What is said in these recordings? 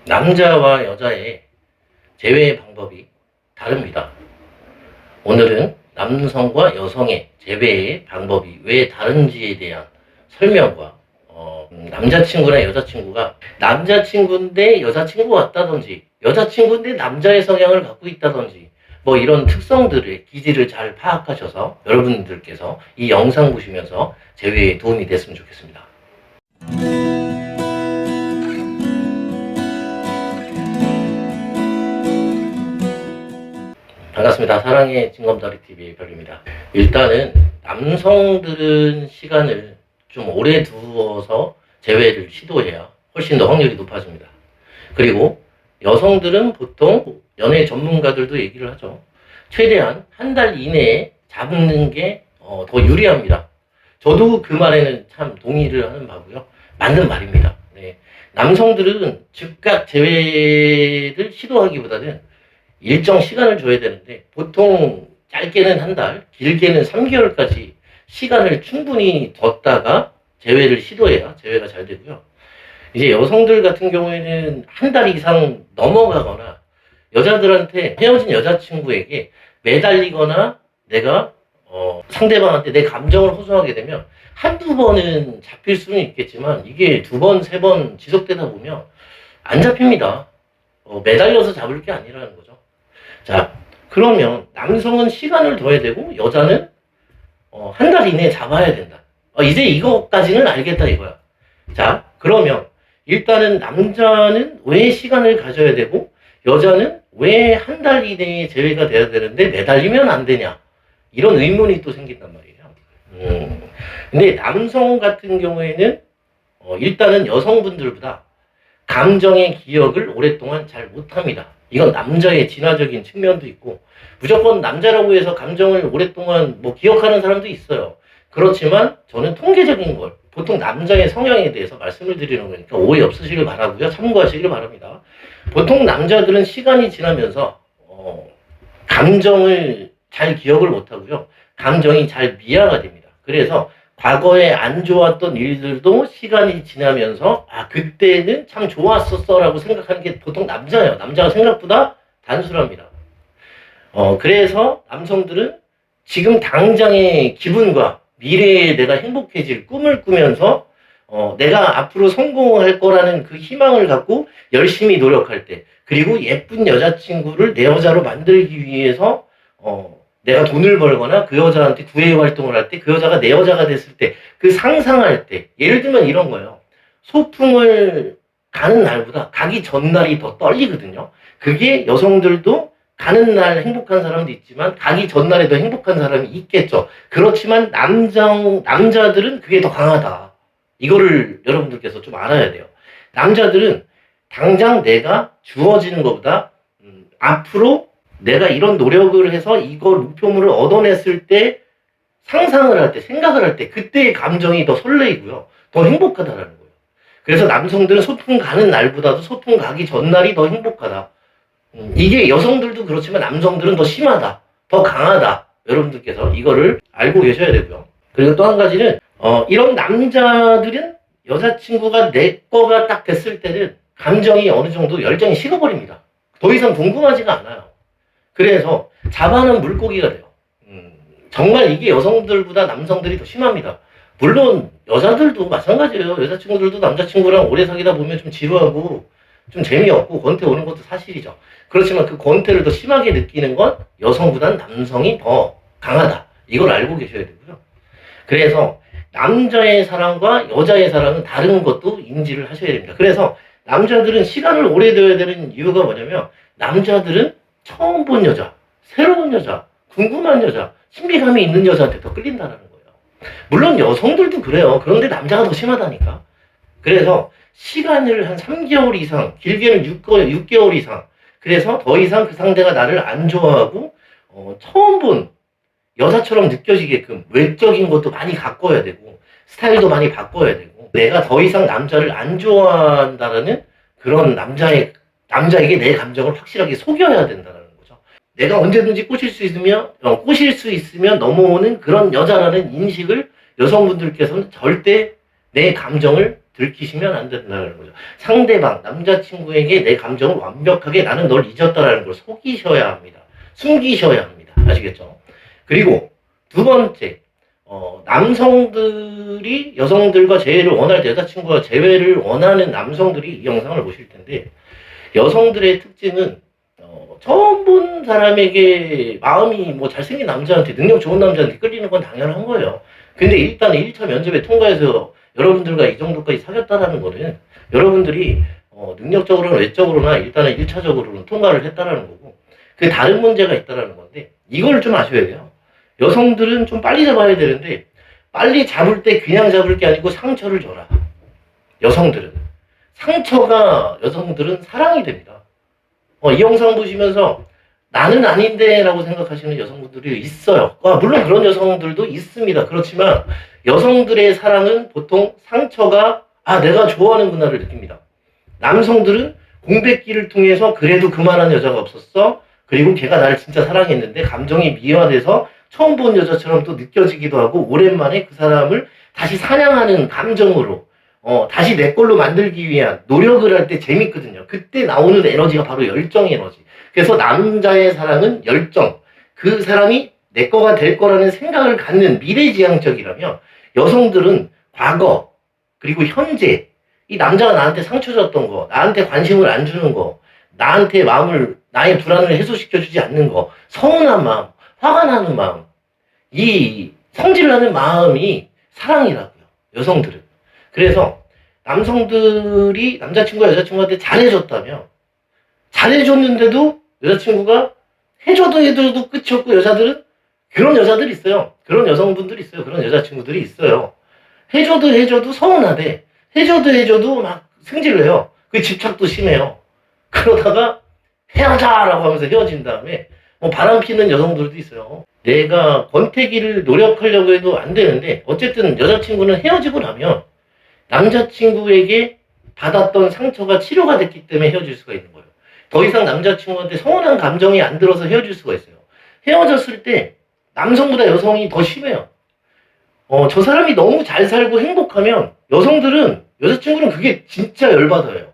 남자와 여자의 재회 방법이 다릅니다. 오늘은 남성과 여성의 재회의 방법이 왜 다른지에 대한 설명과 남자친구나 여자친구가 남자친구인데 여자친구 같다든지 여자친구인데 남자의 성향을 갖고 있다든지 뭐 이런 특성들의 기질을 잘 파악하셔서 여러분들께서 이 영상 보시면서 재회에 도움이 됐으면 좋겠습니다. 반갑습니다. 사랑의 진검다리TV의 별입니다. 일단은 남성들은 시간을 좀 오래 두어서 재회를 시도해야 훨씬 더 확률이 높아집니다. 그리고 여성들은 보통 연애 전문가들도 얘기를 하죠. 최대한 한 달 이내에 잡는 게 더 유리합니다. 저도 그 말에는 참 동의를 하는 바고요. 맞는 말입니다. 네. 남성들은 즉각 재회를 시도하기보다는 일정 시간을 줘야 되는데 보통 짧게는 한 달, 길게는 3개월까지 시간을 충분히 뒀다가 재회를 시도해야 재회가 잘 되고요. 이제 여성들 같은 경우에는 한 달 이상 넘어가거나 여자들한테 헤어진 여자친구에게 매달리거나 내가 상대방한테 내 감정을 호소하게 되면 한두 번은 잡힐 수는 있겠지만 이게 두 번, 세 번 지속되다 보면 안 잡힙니다. 매달려서 잡을 게 아니라는 거죠. 자, 그러면 남성은 시간을 둬야 되고 여자는 한 달 이내에 잡아야 된다. 이제 이거까지는 알겠다 이거야. 자, 그러면 일단은 남자는 왜 시간을 가져야 되고 여자는 왜 한 달 이내에 재회가 돼야 되는데 매달리면 안 되냐 이런 의문이 또 생긴단 말이에요. 근데 남성 같은 경우에는 일단은 여성분들보다 감정의 기억을 오랫동안 잘 못합니다. 이건 남자의 진화적인 측면도 있고 무조건 남자라고 해서 감정을 오랫동안 뭐 기억하는 사람도 있어요. 그렇지만 저는 통계적인 걸 보통 남자의 성향에 대해서 말씀을 드리는 거니까 오해 없으시길 바라고요. 참고하시길 바랍니다. 보통 남자들은 시간이 지나면서 감정을 잘 기억을 못하고요. 감정이 잘 미화가 됩니다. 그래서 과거에 안 좋았던 일들도 시간이 지나면서 그때는 참 좋았었어 라고 생각하는 게 보통 남자예요. 남자가 생각보다 단순합니다. 그래서 남성들은 지금 당장의 기분과 미래에 내가 행복해질 꿈을 꾸면서 내가 앞으로 성공할 거라는 그 희망을 갖고 열심히 노력할 때 그리고 예쁜 여자친구를 내 여자로 만들기 위해서 내가 돈을 벌거나 그 여자한테 구애 활동을 할 때 그 여자가 내 여자가 됐을 때 그 상상할 때 예를 들면 이런 거예요. 소풍을 가는 날보다 가기 전날이 더 떨리거든요. 그게 여성들도 가는 날 행복한 사람도 있지만 가기 전날에 더 행복한 사람이 있겠죠. 그렇지만 남자들은 그게 더 강하다. 이거를 여러분들께서 좀 알아야 돼요. 남자들은 당장 내가 주어지는 것보다 앞으로 내가 이런 노력을 해서 이걸 목표물을 얻어냈을 때 상상을 할 때 생각을 할 때 그때의 감정이 더 설레이고요. 더 행복하다라는 거예요. 그래서 남성들은 소풍 가는 날보다도 소풍 가기 전날이 더 행복하다. 이게 여성들도 그렇지만 남성들은 더 심하다. 더 강하다. 여러분들께서 이거를 알고 계셔야 되고요. 그리고 또 한 가지는 이런 남자들은 여자친구가 내 거가 딱 됐을 때는 감정이 어느 정도 열정이 식어버립니다. 더 이상 궁금하지가 않아요. 그래서 잡아는 물고기가 돼요. 정말 이게 여성들보다 남성들이 더 심합니다. 물론 여자들도 마찬가지예요. 여자친구들도 남자친구랑 오래 사귀다 보면 좀 지루하고 좀 재미없고 권태 오는 것도 사실이죠. 그렇지만 그 권태를 더 심하게 느끼는 건 여성보다는 남성이 더 강하다. 이걸 알고 계셔야 되고요. 그래서 남자의 사랑과 여자의 사랑은 다른 것도 인지를 하셔야 됩니다. 그래서 남자들은 시간을 오래 둬야 되는 이유가 뭐냐면 남자들은 처음 본 여자, 새로운 여자, 궁금한 여자, 신비감이 있는 여자한테 더 끌린다는 거예요. 물론 여성들도 그래요. 그런데 남자가 더 심하다니까. 그래서 시간을 한 3개월 이상, 길게는 6개월 이상, 그래서 더 이상 그 상대가 나를 안 좋아하고 처음 본 여자처럼 느껴지게끔 외적인 것도 많이 가꿔야 되고 스타일도 많이 바꿔야 되고 내가 더 이상 남자를 안 좋아한다라는 그런 남자에게 내 감정을 확실하게 속여야 된다는 거죠. 내가 언제든지 꼬실 수 있으면 넘어오는 그런 여자라는 인식을 여성분들께서는 절대 내 감정을 들키시면 안 된다는 거죠. 상대방, 남자친구에게 내 감정을 완벽하게 나는 널 잊었다라는 걸 속이셔야 합니다. 숨기셔야 합니다. 아시겠죠? 그리고 두 번째, 남성들이 여성들과 재회를 원할 때, 여자친구와 재회를 원하는 남성들이 이 영상을 보실 텐데, 여성들의 특징은 처음 본 사람에게 마음이 뭐 잘생긴 남자한테, 능력 좋은 남자한테 끌리는 건 당연한 거예요. 근데 일단 1차 면접에 통과해서 여러분들과 이 정도까지 사귀었다라는 거는 여러분들이 능력적으로나 외적으로나 일단은 1차적으로는 통과를 했다라는 거고, 그 다른 문제가 있다라는 건데, 이걸 좀 아셔야 돼요. 여성들은 좀 빨리 잡아야 되는데, 빨리 잡을 때 그냥 잡을 게 아니고 상처를 줘라. 여성들은. 상처가 여성들은 사랑이 됩니다. 이 영상 보시면서 나는 아닌데 라고 생각하시는 여성분들이 있어요. 물론 그런 여성들도 있습니다. 그렇지만 여성들의 사랑은 보통 상처가 내가 좋아하는구나를 느낍니다. 남성들은 공백기를 통해서 그래도 그만한 여자가 없었어. 그리고 걔가 나를 진짜 사랑했는데 감정이 미화돼서 처음 본 여자처럼 또 느껴지기도 하고, 오랜만에 그 사람을 다시 사냥하는 감정으로 다시 내 걸로 만들기 위한 노력을 할 때 재밌거든요. 그때 나오는 에너지가 바로 열정 에너지. 그래서 남자의 사랑은 열정. 그 사람이 내 거가 될 거라는 생각을 갖는 미래지향적이라면, 여성들은 과거 그리고 현재, 이 남자가 나한테 상처 줬던 거, 나한테 관심을 안 주는 거, 나한테 나의 불안을 해소시켜주지 않는 거, 서운한 마음, 화가 나는 마음, 이 성질나는 마음이 사랑이라고요. 여성들은. 그래서 남성들이 남자친구가 여자친구한테 잘해줬다면, 잘해줬는데도 여자친구가 해줘도 끝이 없고, 여자들은 그런 여자들이 있어요. 그런 여성분들이 있어요. 그런 여자친구들이 있어요. 해줘도 서운하대. 해줘도 막 승질내요. 그 집착도 심해요. 그러다가 헤어져라고 하면서 헤어진 다음에 바람 피는 여성들도 있어요. 내가 권태기를 노력하려고 해도 안 되는데, 어쨌든 여자친구는 헤어지고 나면 남자친구에게 받았던 상처가 치료가 됐기 때문에 헤어질 수가 있는 거예요. 더 이상 남자친구한테 서운한 감정이 안 들어서 헤어질 수가 있어요. 헤어졌을 때 남성보다 여성이 더 심해요. 저 사람이 너무 잘 살고 행복하면 여자친구는 그게 진짜 열받아요.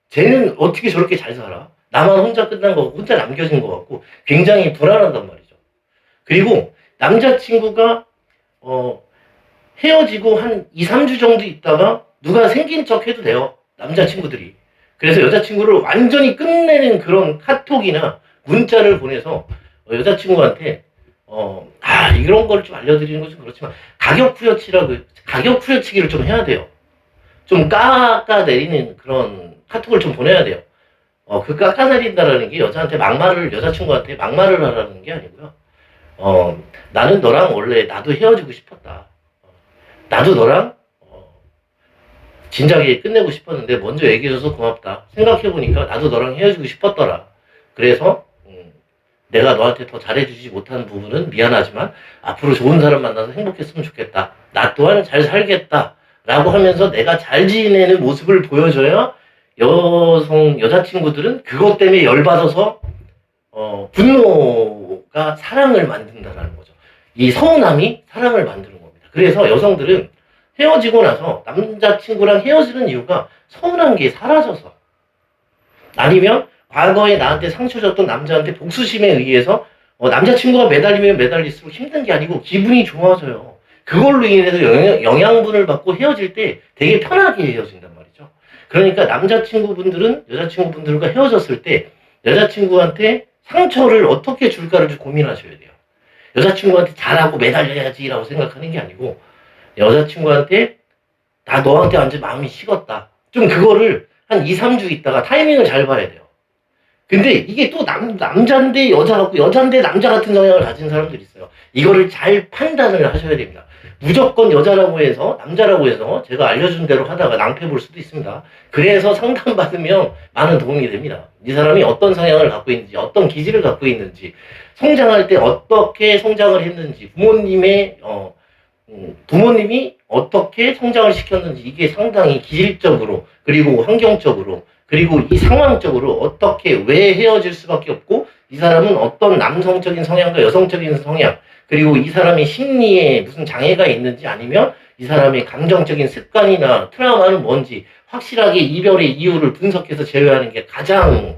쟤는 어떻게 저렇게 잘 살아? 나만 혼자 끝난 거 같고, 혼자 남겨진 거 같고, 굉장히 불안하단 말이죠. 그리고 남자친구가 헤어지고 한 2, 3주 정도 있다가 누가 생긴 척 해도 돼요. 남자친구들이. 그래서 여자친구를 완전히 끝내는 그런 카톡이나 문자를 보내서 여자친구한테 이런 걸 좀 알려드리는 건 좀 그렇지만, 가격 후려치기를 좀 해야 돼요. 좀 깎아내리는 그런 카톡을 좀 보내야 돼요. 그 깎아내린다라는 게 여자친구한테 막말을 하라는 게 아니고요. 나는 너랑 원래 나도 헤어지고 싶었다. 나도 너랑 진작에 끝내고 싶었는데 먼저 얘기해줘서 고맙다. 생각해보니까 나도 너랑 헤어지고 싶었더라. 그래서 내가 너한테 더 잘해주지 못한 부분은 미안하지만 앞으로 좋은 사람 만나서 행복했으면 좋겠다. 나 또한 잘 살겠다. 라고 하면서 내가 잘 지내는 모습을 보여줘야 여자친구들은 그것 때문에 열받아서 분노가 사랑을 만든다라는 거죠. 이 서운함이 사랑을 만드는 겁니다. 그래서 여성들은 헤어지고 나서 남자친구랑 헤어지는 이유가 서운한 게 사라져서, 아니면 과거에 나한테 상처 줬던 남자한테 복수심에 의해서 남자친구가 매달리면 매달릴수록 힘든 게 아니고 기분이 좋아져요. 그걸로 인해서 영양분을 받고 헤어질 때 되게 편하게 헤어진단 말이죠. 그러니까 남자친구분들은 여자친구분들과 헤어졌을 때 여자친구한테 상처를 어떻게 줄까를 좀 고민하셔야 돼요. 여자친구한테 잘하고 매달려야지라고 생각하는 게 아니고, 여자친구한테 나 너한테 완전 마음이 식었다. 좀 그거를 한 2, 3주 있다가 타이밍을 잘 봐야 돼요. 근데 이게 또 남자인데 여자 같고, 여자인데 남자 같은 성향을 가진 사람들이 있어요. 이거를 잘 판단을 하셔야 됩니다. 무조건 여자라고 해서, 남자라고 해서 제가 알려준 대로 하다가 낭패 볼 수도 있습니다. 그래서 상담받으면 많은 도움이 됩니다. 이 사람이 어떤 성향을 갖고 있는지, 어떤 기질을 갖고 있는지, 성장할 때 어떻게 성장을 했는지, 부모님이 어떻게 성장을 시켰는지, 이게 상당히 기질적으로, 그리고 환경적으로, 그리고 이 상황적으로 어떻게, 왜 헤어질 수밖에 없고, 이 사람은 어떤 남성적인 성향과 여성적인 성향, 그리고 이 사람의 심리에 무슨 장애가 있는지 아니면 이 사람의 감정적인 습관이나 트라우마는 뭔지 확실하게 이별의 이유를 분석해서 제외하는 게 가장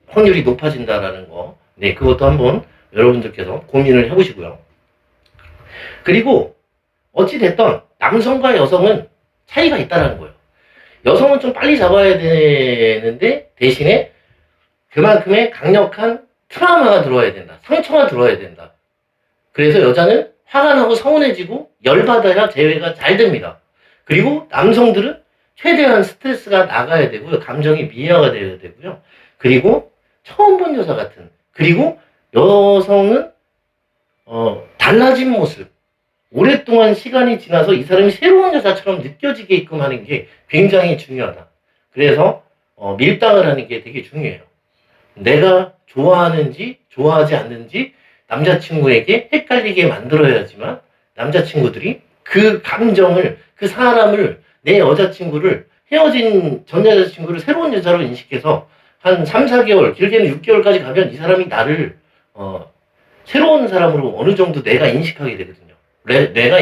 확률이 높아진다라는 거. 네, 그것도 한번 여러분들께서 고민을 해보시고요. 그리고 어찌됐든 남성과 여성은 차이가 있다는 거예요. 여성은 좀 빨리 잡아야 되는데 대신에 그만큼의 강력한 트라우마가 들어와야 된다. 상처가 들어와야 된다. 그래서 여자는 화가 나고 서운해지고 열받아야 재회가 잘 됩니다. 그리고 남성들은 최대한 스트레스가 나가야 되고요. 감정이 미화가 되어야 되고요. 그리고 처음 본 여자 같은, 그리고 여성은 달라진 모습, 오랫동안 시간이 지나서 이 사람이 새로운 여자처럼 느껴지게끔 하는 게 굉장히 중요하다. 그래서 밀당을 하는 게 되게 중요해요. 내가 좋아하는지 좋아하지 않는지 남자친구에게 헷갈리게 만들어야지만 남자친구들이 그 감정을, 그 사람을, 내 여자친구를, 헤어진 전 여자친구를 새로운 여자로 인식해서 한 3, 4개월, 길게는 6개월까지 가면 이 사람이 나를 새로운 사람으로 어느 정도 내가 인식하게 되거든요. 내가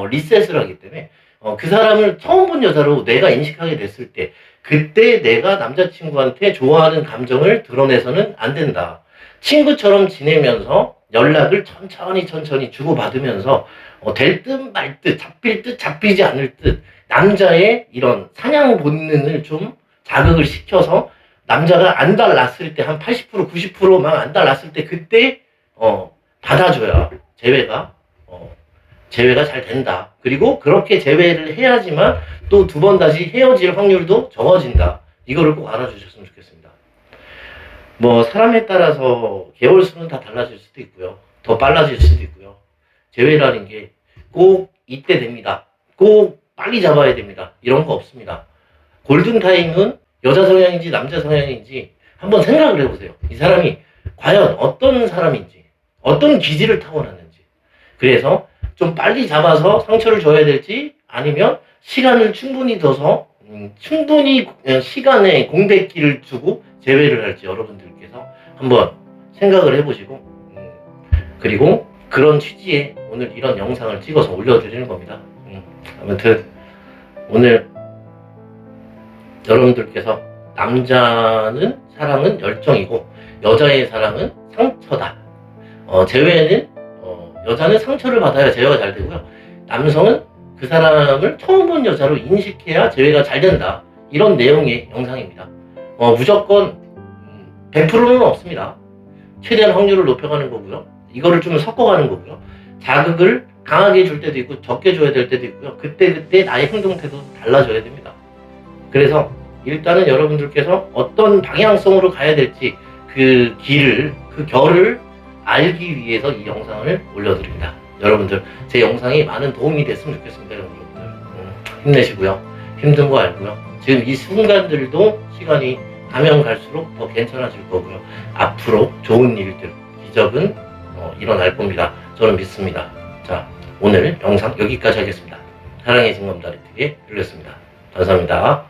리셋을 하기 때문에 그 사람을 처음 본 여자로 내가 인식하게 됐을 때 그때 내가 남자친구한테 좋아하는 감정을 드러내서는 안 된다. 친구처럼 지내면서 연락을 천천히 주고받으면서 될 듯 말 듯, 잡힐 듯 잡히지 않을 듯 남자의 이런 사냥 본능을 좀 자극을 시켜서 남자가 안 달났을 때 한 80%, 90%만 안 달났을 때 그때 받아줘야 재회가 잘 된다. 그리고 그렇게 재회를 해야지만 또 두 번 다시 헤어질 확률도 적어진다. 이거를 꼭 알아주셨으면 좋겠습니다. 뭐 사람에 따라서 개월 수는 다 달라질 수도 있고요. 더 빨라질 수도 있고요. 재회라는 게 꼭 이때 됩니다. 꼭 빨리 잡아야 됩니다. 이런 거 없습니다. 골든타임은 여자 성향인지 남자 성향인지 한번 생각을 해보세요. 이 사람이 과연 어떤 사람인지, 어떤 기질을 타고났는지. 그래서 좀 빨리 잡아서 상처를 줘야 될지 아니면 시간을 충분히 둬서 충분히 시간에 공백기를 주고 재회를 할지 여러분들께서 한번 생각을 해보시고 그리고 그런 취지에 오늘 이런 영상을 찍어서 올려드리는 겁니다. 아무튼 오늘 여러분들께서 남자는 사랑은 열정이고 여자의 사랑은 상처다. 재회는 여자는 상처를 받아야 재회가 잘 되고요. 남성은 그 사람을 처음 본 여자로 인식해야 재회가 잘 된다. 이런 내용의 영상입니다. 무조건 100%는 없습니다. 최대한 확률을 높여가는 거고요. 이거를 좀 섞어가는 거고요. 자극을 강하게 줄 때도 있고 적게 줘야 될 때도 있고요. 그때 나의 행동 태도도 달라져야 됩니다. 그래서 일단은 여러분들께서 어떤 방향성으로 가야 될지 그 길을, 그 결을 알기 위해서 이 영상을 올려드립니다. 여러분들 제 영상이 많은 도움이 됐으면 좋겠습니다. 여러분들 힘내시고요. 힘든 거 알고요. 지금 이 순간들도 시간이 가면 갈수록 더 괜찮아질 거고요. 앞으로 좋은 일들, 기적은 일어날 겁니다. 저는 믿습니다. 자, 오늘 영상 여기까지 하겠습니다. 사랑의 징검다리 TV의 룰렛습니다. 감사합니다.